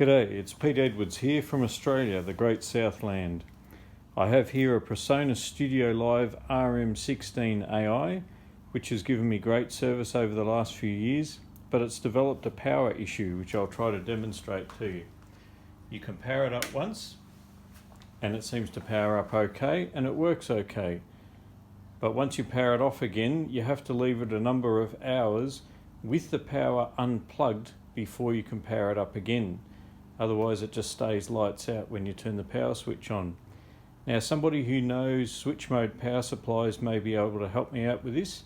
G'day, it's Pete Edwards here from Australia, the Great Southland. I have here a Presonus Studio Live RM16AI, which has given me great service over the last few years, but it's developed a power issue which I'll try to demonstrate to you. You can power it up once and it seems to power up okay and it works okay. But once you power it off again, you have to leave it a number of hours with the power unplugged before you can power it up again. Otherwise it just stays lights out when you turn the power switch on. Now somebody who knows switch mode power supplies may be able to help me out with this,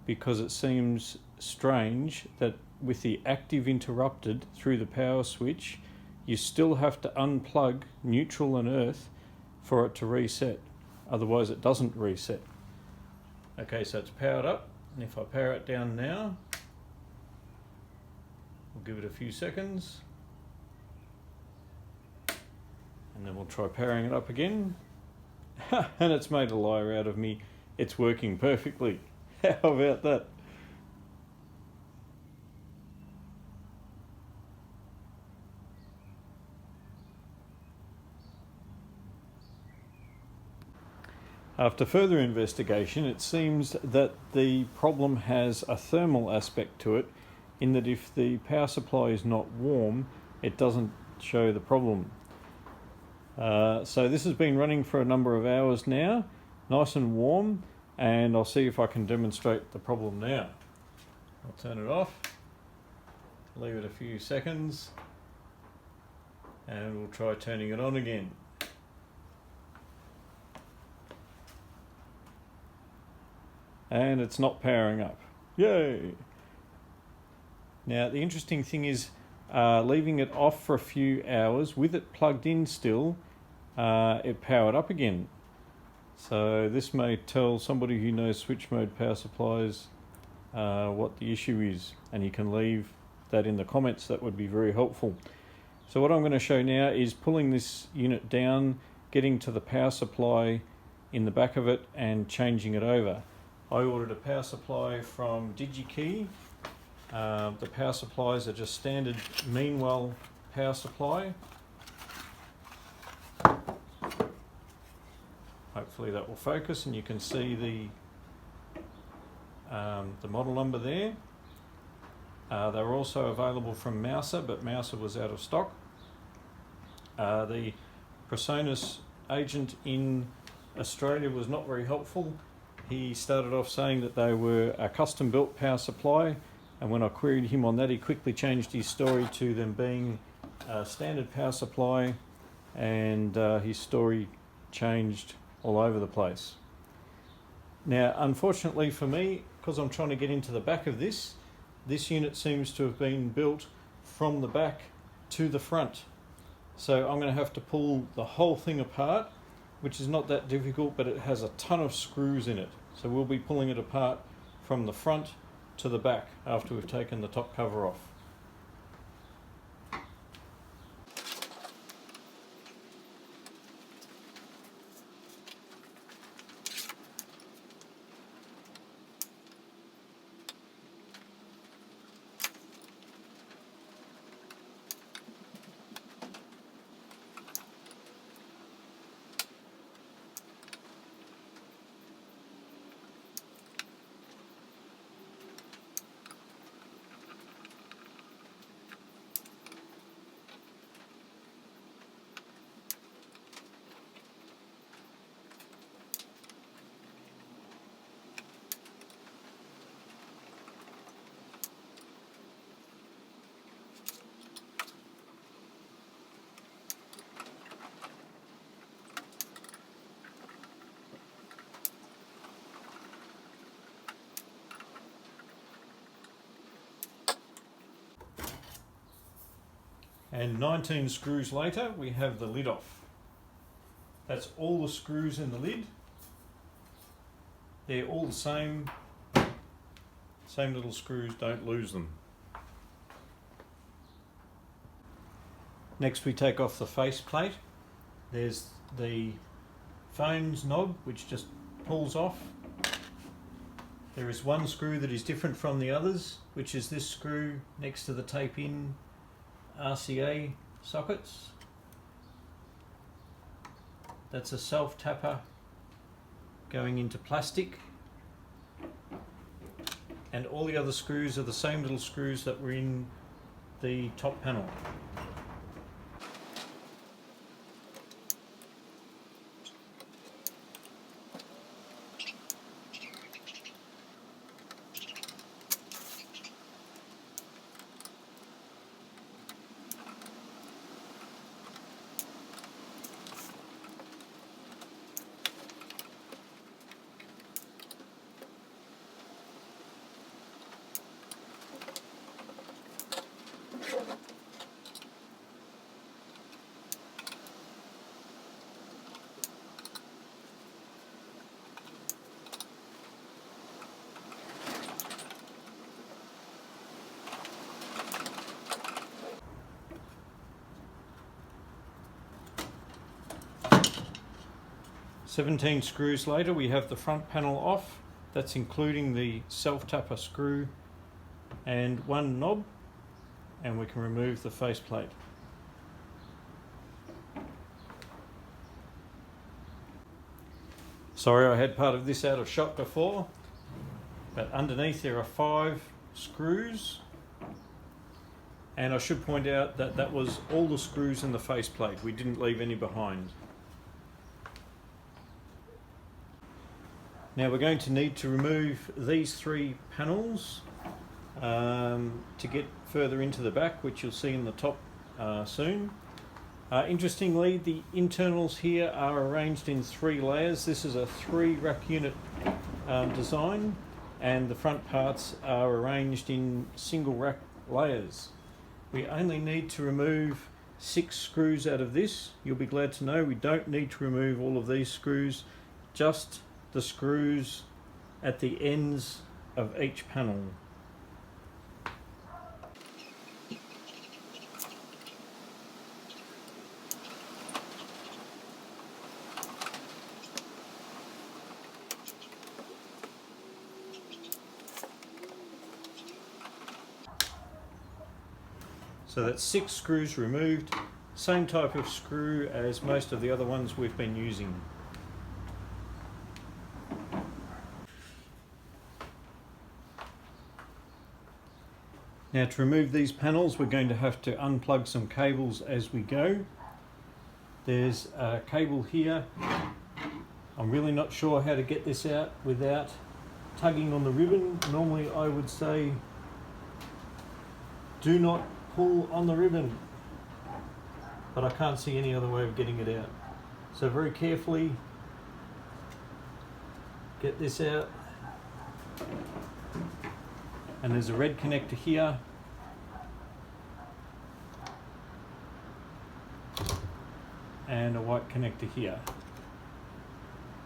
because it seems strange that with the active interrupted through the power switch, you still have to unplug neutral and earth for it to reset. Otherwise it doesn't reset. Okay, so it's powered up, and if I power it down now, we'll give it a few seconds. And then we'll try powering it up again. And it's made a liar out of me. It's working perfectly. How about that? After further investigation, it seems that the problem has a thermal aspect to it, in that if the power supply is not warm, it doesn't show the problem. So this has been running for a number of hours now, nice and warm, and I'll see if I can demonstrate the problem now. I'll turn it off, leave it a few seconds, and we'll try turning it on again. And it's not powering up. Yay! Now the interesting thing is, leaving it off for a few hours with it plugged in still, it powered up again. So this may tell somebody who knows switch mode power supplies what the issue is, and you can leave that in the comments. That would be very helpful. So what I'm going to show now is pulling this unit down, getting to the power supply in the back of it and changing it over. I ordered a power supply from Digi-Key. The power supplies are just standard Meanwell power supply. Hopefully that will focus and you can see the model number there. They were also available from Mouser, but Mouser was out of stock. The Presonus agent in Australia was not very helpful. He started off saying that they were a custom built power supply, and when I queried him on that, he quickly changed his story to them being a standard power supply, and his story changed all over the place. Now unfortunately for me, because I'm trying to get into the back of this unit seems to have been built from the back to the front. So I'm going to have to pull the whole thing apart, which is not that difficult, but it has a ton of screws in it. So we'll be pulling it apart from the front to the back after we've taken the top cover off. And 19 screws later, we have the lid off. That's all the screws in the lid. They're all the same little screws, don't lose them. Next we take off the face plate. There's the phone's knob, which just pulls off. There is one screw that is different from the others, which is this screw next to the tape-in RCA sockets. That's a self-tapper going into plastic, and all the other screws are the same little screws that were in the top panel. "17 screws later, we have the front panel off. That's including the self-tapper screw and one knob, and we can remove the faceplate. Sorry, I had part of this out of shot before, but underneath there are 5 screws, and I should point out that that was all the screws in the faceplate. We didn't leave any behind. Now we're going to need to remove these 3 panels to get further into the back, which you'll see in the top soon. Interestingly, the internals here are arranged in 3 layers. This is a 3 rack unit design, and the front parts are arranged in single rack layers. We only need to remove 6 screws out of this. You'll be glad to know we don't need to remove all of these screws, just the screws at the ends of each panel. So that's 6 screws removed, same type of screw as most of the other ones we've been using. Now to remove these panels, we're going to have to unplug some cables as we go. There's a cable here. I'm really not sure how to get this out without tugging on the ribbon. Normally I would say do not pull on the ribbon, but I can't see any other way of getting it out. So very carefully get this out. And there's a red connector here. And a white connector here.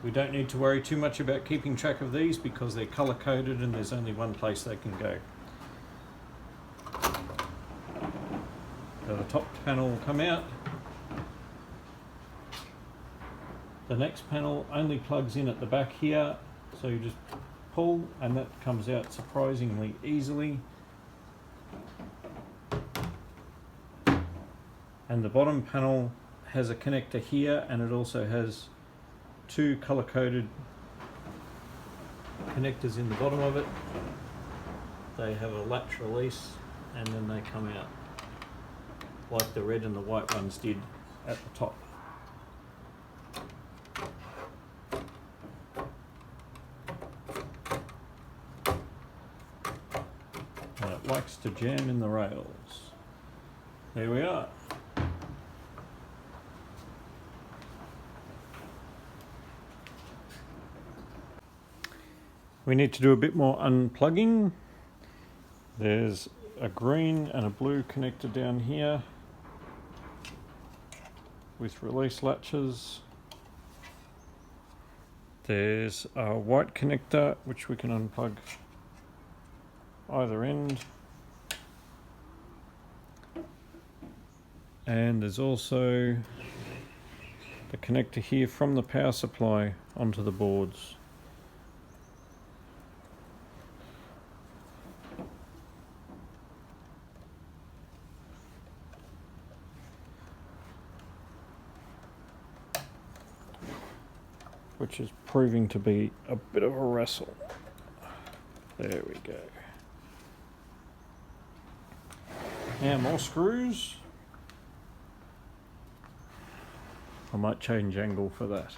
We don't need to worry too much about keeping track of these because they're color coded and there's only one place they can go. So the top panel will come out. The next panel only plugs in at the back here, so you just pull and that comes out surprisingly easily. And the bottom panel has a connector here, and it also has 2 color-coded connectors in the bottom of it. They have a latch release and then they come out like the red and the white ones did at the top. And it likes to jam in the rails. There we are. We need to do a bit more unplugging. There's a green and a blue connector down here with release latches. There's a white connector which we can unplug either end. And there's also the connector here from the power supply onto the boards. which is proving to be a bit of a wrestle. There we go. Now more screws. I might change angle for that.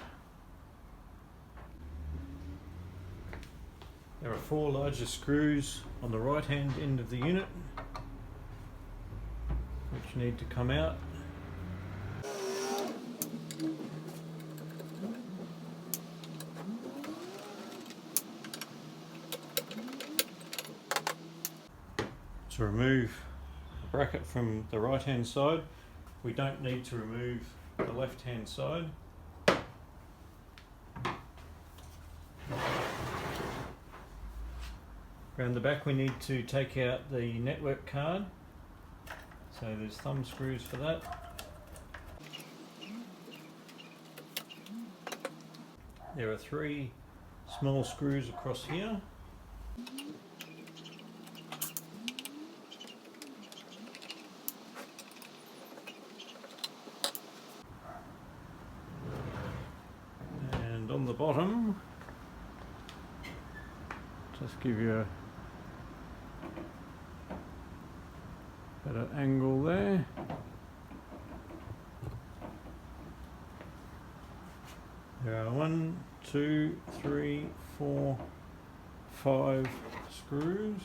There are 4 larger screws on the right hand end of the unit which need to come out. To remove the bracket from the right hand side, we don't need to remove the left hand side. Around the back we need to take out the network card, so there's thumb screws for that. There are 3 small screws across here. And on the bottom, just give you a better angle there. There are 1, 2, 3, 4, 5 screws.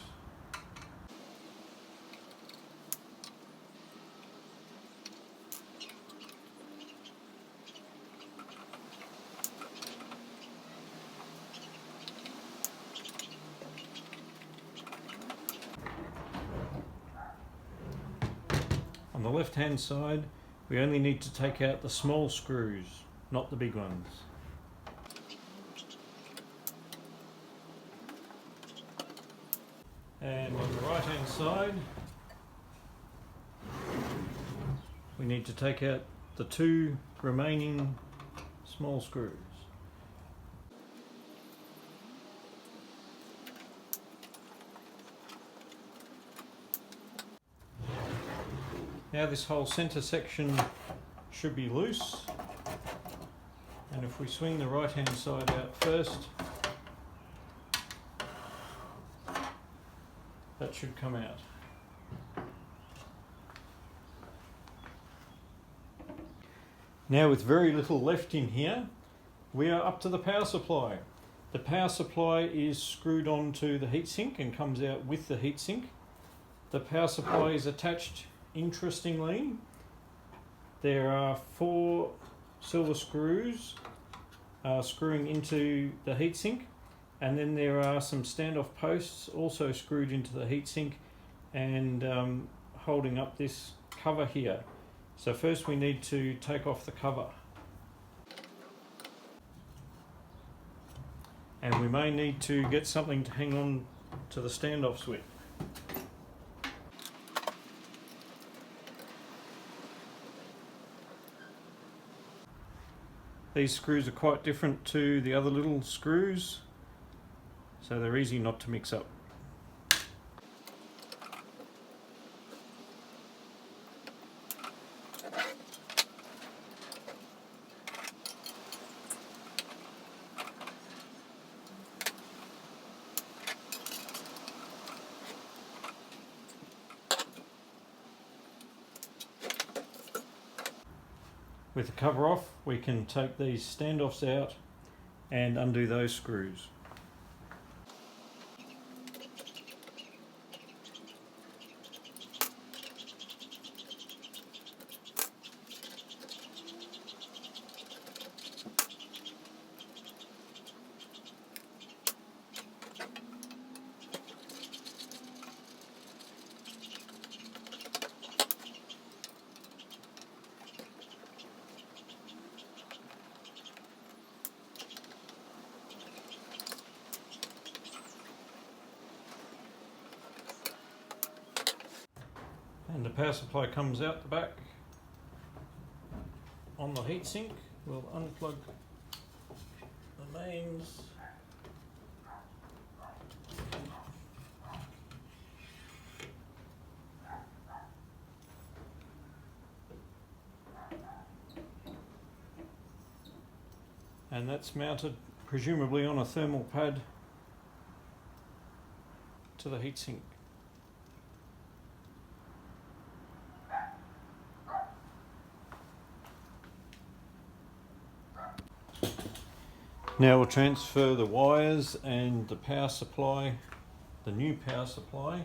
On the left hand side, we only need to take out the small screws, not the big ones. And on the right hand side, we need to take out the 2 remaining small screws. Now this whole centre section should be loose, and if we swing the right hand side out first, that should come out. Now with very little left in here, we are up to the power supply. The power supply is screwed onto the heatsink and comes out with the heatsink. The power supply is attached. Interestingly, there are 4 silver screws screwing into the heatsink, and then there are some standoff posts also screwed into the heatsink and holding up this cover here. So first we need to take off the cover. And we may need to get something to hang on to the standoffs with. These screws are quite different to the other little screws, so they're easy not to mix up. With the cover off, we can take these standoffs out and undo those screws. And the power supply comes out the back on the heatsink. We'll unplug the mains. and that's mounted presumably on a thermal pad to the heatsink. Now we'll transfer the wires and the power supply, the new power supply,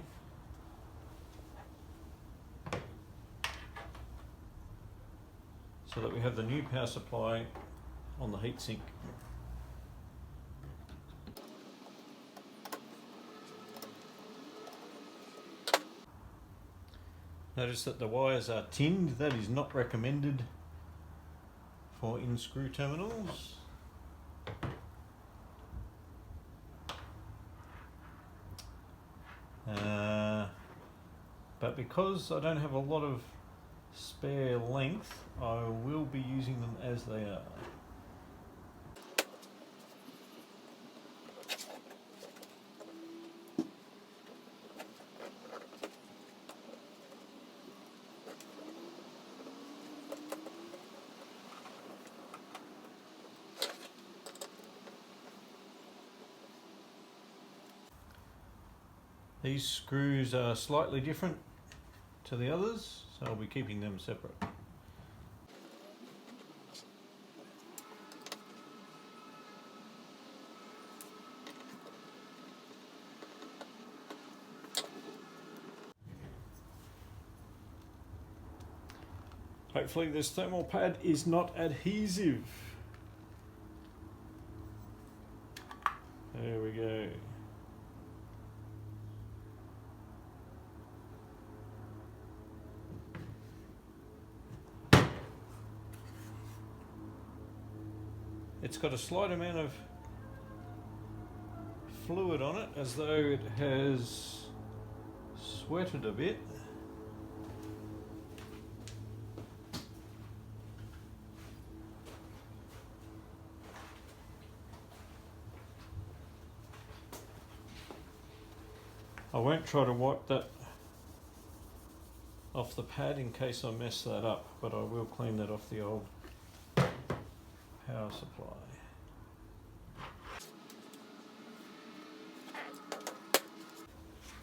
so that we have the new power supply on the heatsink. Notice that the wires are tinned. That is not recommended for in-screw terminals. But because I don't have a lot of spare length, I will be using them as they are. These screws are slightly different to the others, so I'll be keeping them separate. Hopefully this thermal pad is not adhesive. There we go. It's got a slight amount of fluid on it, as though it has sweated a bit. I won't try to wipe that off the pad in case I mess that up, but I will clean that off the old power supply.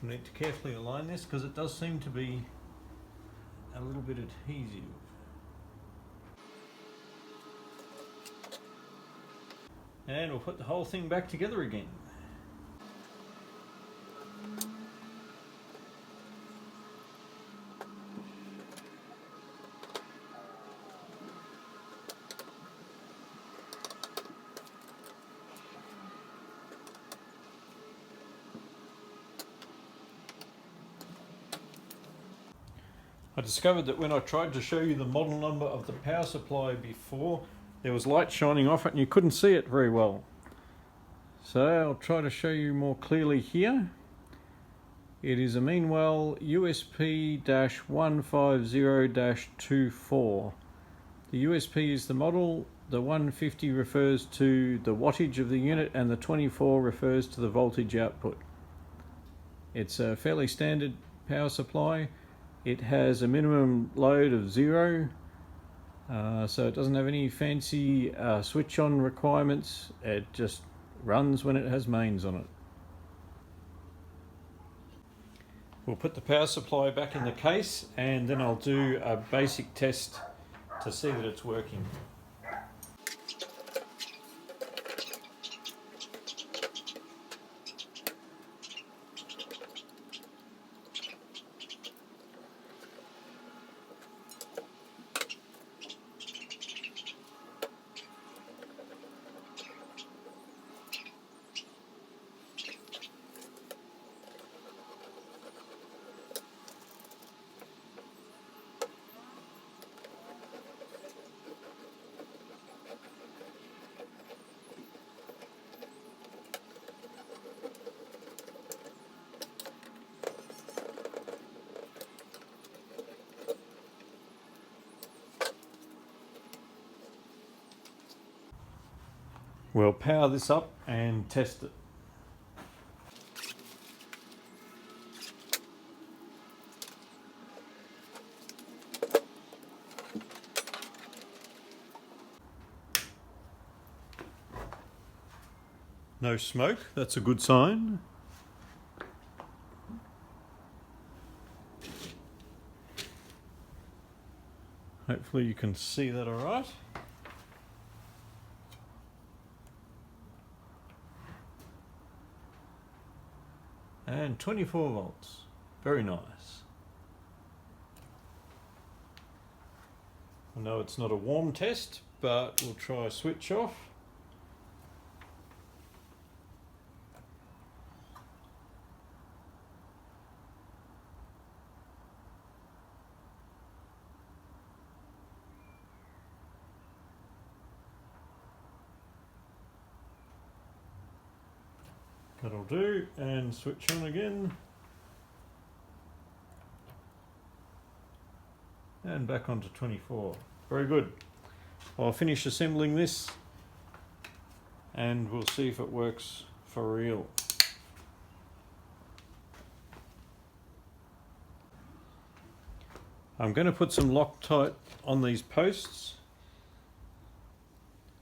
I need to carefully align this because it does seem to be a little bit adhesive. And we'll put the whole thing back together again. I discovered that when I tried to show you the model number of the power supply before, there was light shining off it and you couldn't see it very well. So I'll try to show you more clearly here. It is a Meanwell USP-150-24. The USP is the model, the 150 refers to the wattage of the unit, and the 24 refers to the voltage output. It's a fairly standard power supply. It has a minimum load of 0, so it doesn't have any fancy switch on requirements. It just runs when it has mains on it. We'll put the power supply back in the case and then I'll do a basic test to see that it's working. We'll power this up and test it. No smoke, that's a good sign. Hopefully you can see that all right. And 24 volts, very nice. I know it's not a warm test, but we'll try switch off. That'll do, and switch on again. And back onto 24. Very good. I'll finish assembling this and we'll see if it works for real. I'm going to put some Loctite on these posts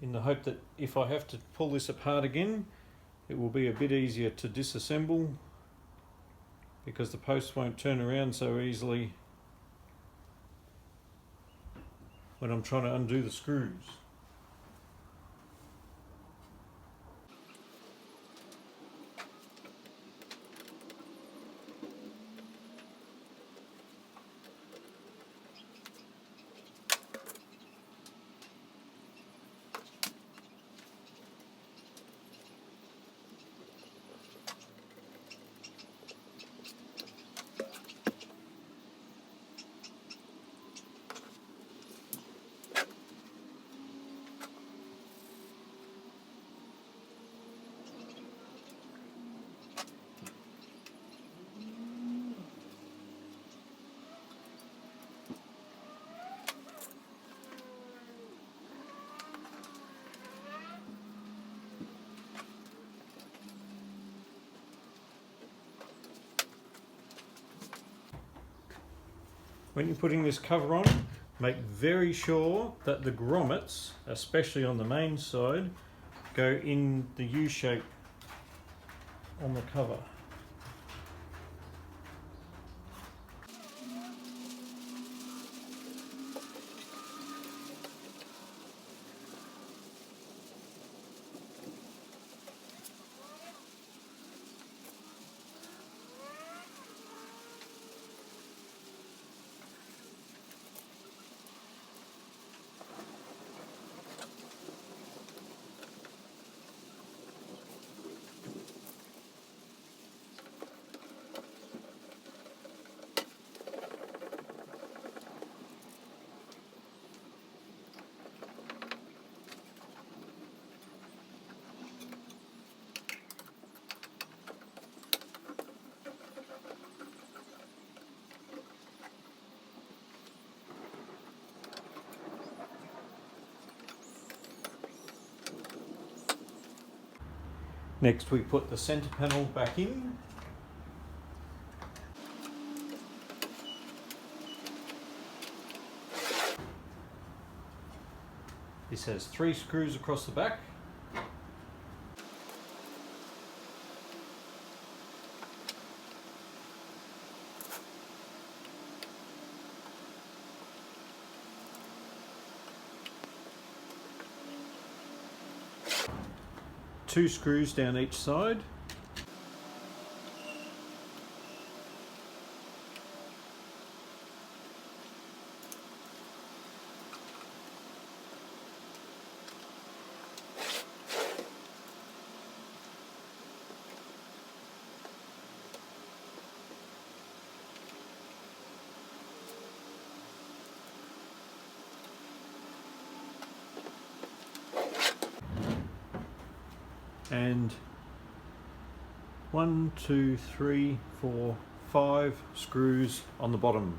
in the hope that if I have to pull this apart again, it will be a bit easier to disassemble because the posts won't turn around so easily when I'm trying to undo the screws. When you're putting this cover on, make very sure that the grommets, especially on the main side, go in the U shape on the cover. Next we put the centre panel back in. This has 3 screws across the back. Two screws down each side. And 1, 2, 3, 4, 5 screws on the bottom.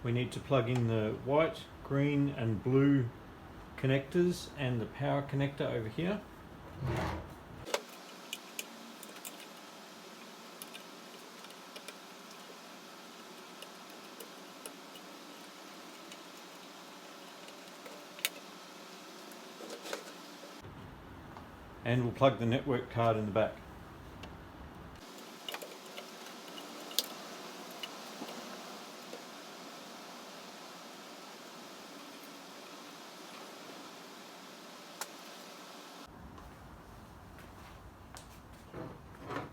We need to plug in the white, green and blue connectors and the power connector over here. And we'll plug the network card in the back.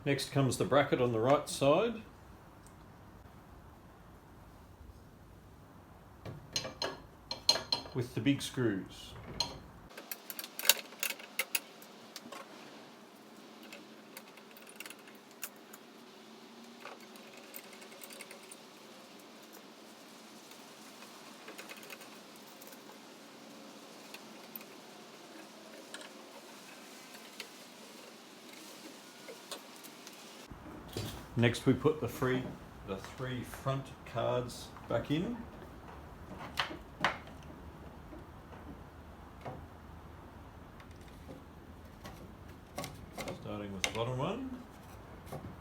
Next comes the bracket on the right side. With the big screws. Next we put the three front cards back in. Starting with the bottom one,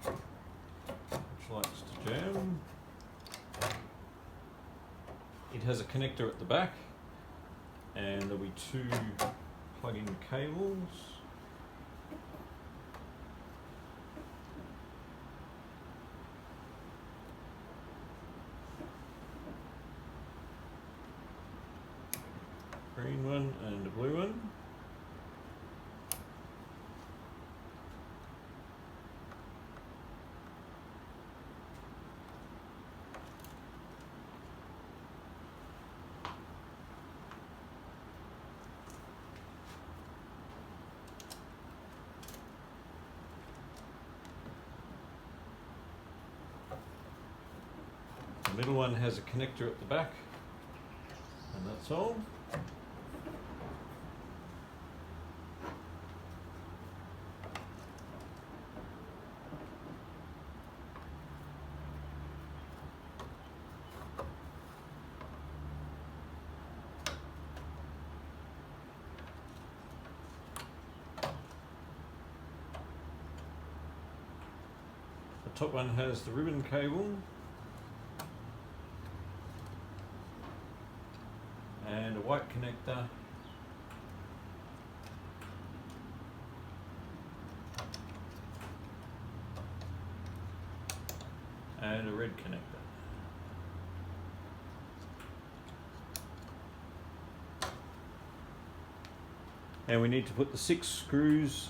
which likes to jam. It has a connector at the back and there'll be two plug-in cables. Green one and a blue one. The middle one has a connector at the back, and that's all. The top one has the ribbon cable and a white connector and a red connector. And we need to put the 6 screws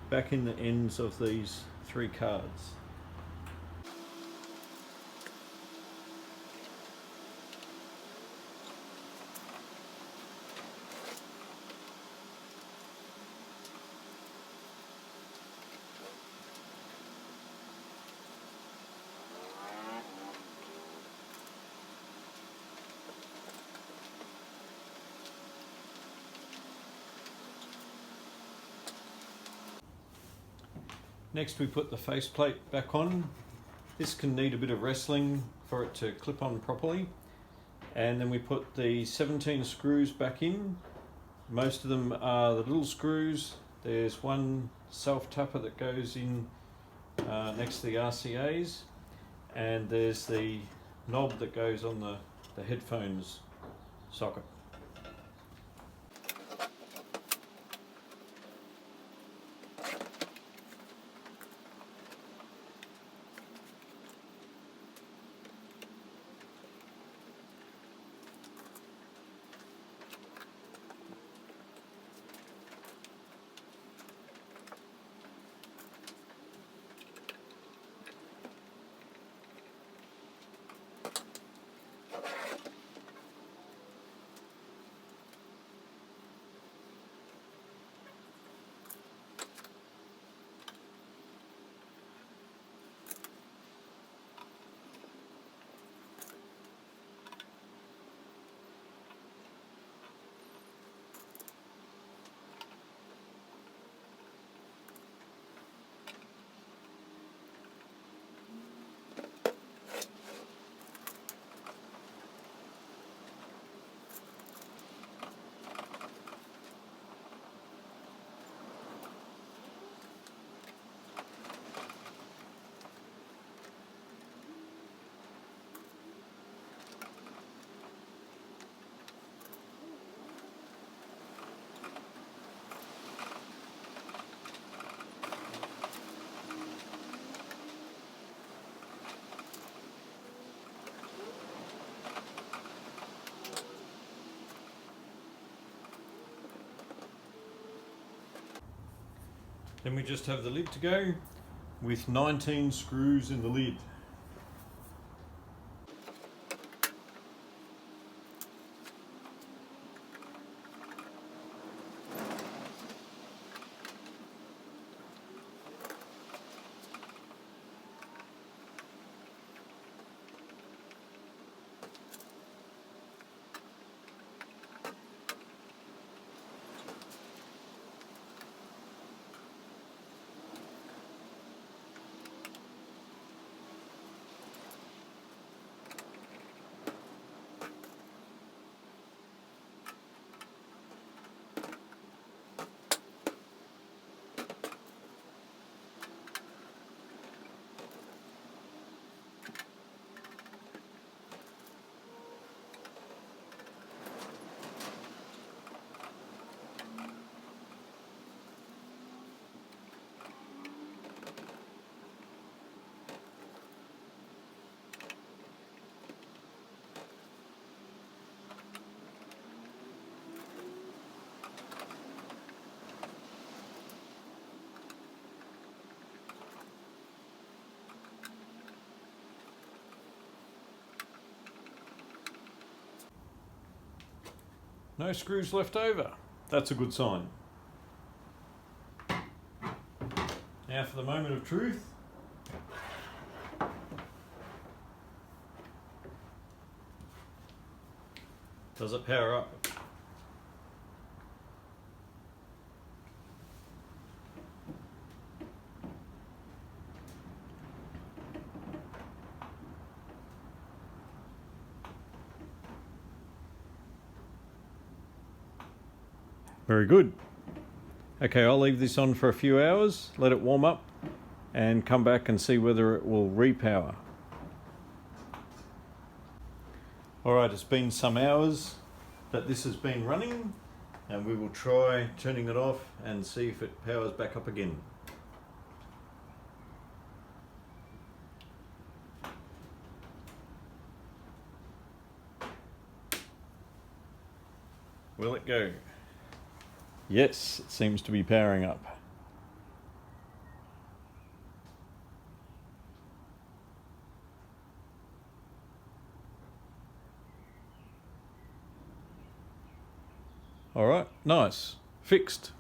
back in the ends of these 3 cards. Next we put the faceplate back on. This can need a bit of wrestling for it to clip on properly. And then we put the 17 screws back in. Most of them are the little screws. There's one self-tapper that goes in next to the RCAs. And there's the knob that goes on the headphones socket. Then we just have the lid to go with 19 screws in the lid. No screws left over. That's a good sign. Now for the moment of truth. Does it power up? Very good. Okay, I'll leave this on for a few hours, let it warm up, and come back and see whether it will repower. Alright, it's been some hours that this has been running, and we will try turning it off and see if it powers back up again. Will it go? Yes, it seems to be powering up. All right, nice, fixed.